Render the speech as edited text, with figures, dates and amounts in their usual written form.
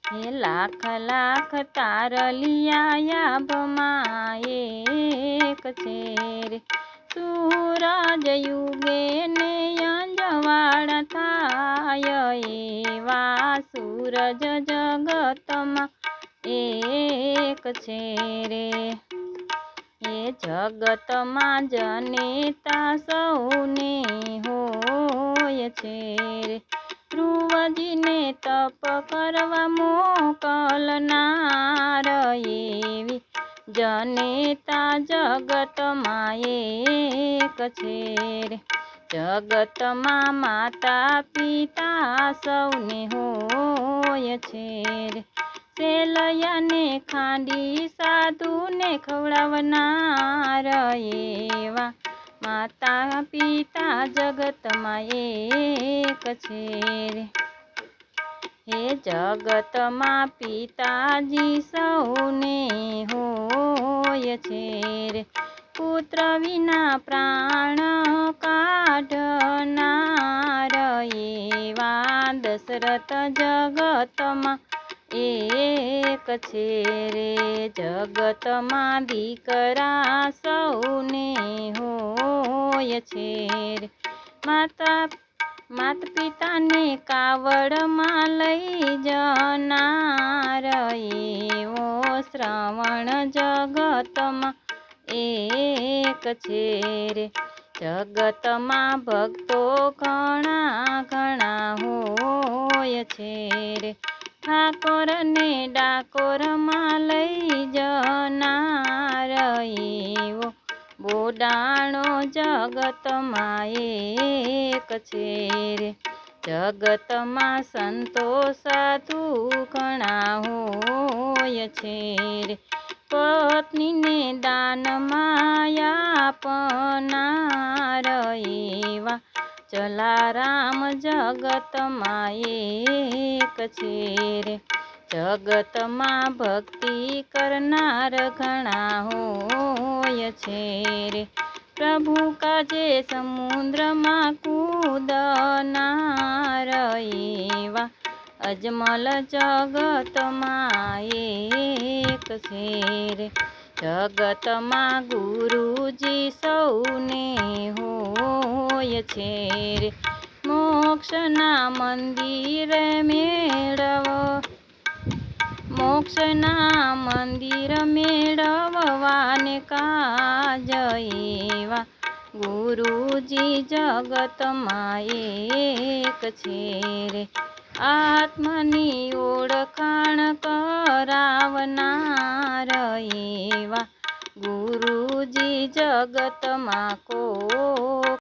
हे लाख लाख तारलिया भमा एक छे रे। सूरज युगे ने अंजवाड़ा थाय एवा सूरज जगतमा एक छे रे। ये जगतमा जनेता सौने होय छे रे। ध्रुवजी ने तप करवा मोकलनार एवी जनेता जगतमा एक छे रे। जगतमा माता पिता सौने होय छे रे। सेलया ने खांडी साधु ने खवड़ावनार एवा माता पिता जगतमा एक छे रे। हे जगतमा पिताजी सौने होय छे रे। पुत्र विना प्राण काढनार एवा दशरथ जगतमा एक छे रे। जगतमा दीकरा सौने होय छे रे। मात पिता ने कावड़ मां लई जनार एवो श्रवण जगतमा एक छे रे। जगतमा भक्तो घणा घणा होय छे रे। ठाकोर ने डाकोर मां लई जनार एवो बोडाणो जगतमा एक छे रे। जगतमा संतो साधु घणा होय छे रे। पत्नी ने दान माया आपनार एवा जलाराम जगतमा एक छे रे। जगतमा भक्ति करनार घणा होय छे रे। प्रभु काजे समुद्र मां कूदनार एवा अजमल जगतमा एक छे रे। जगतमा गुरुजी सौने होय छे रे। मोक्षना मंदिर मेळवो मोक्षना मंदिर मेळववाने काज एवा गुरुजी जगतमा एक छे रे। आत्मनी ओळखाण करावनार एवा गुरुजी जगतमा को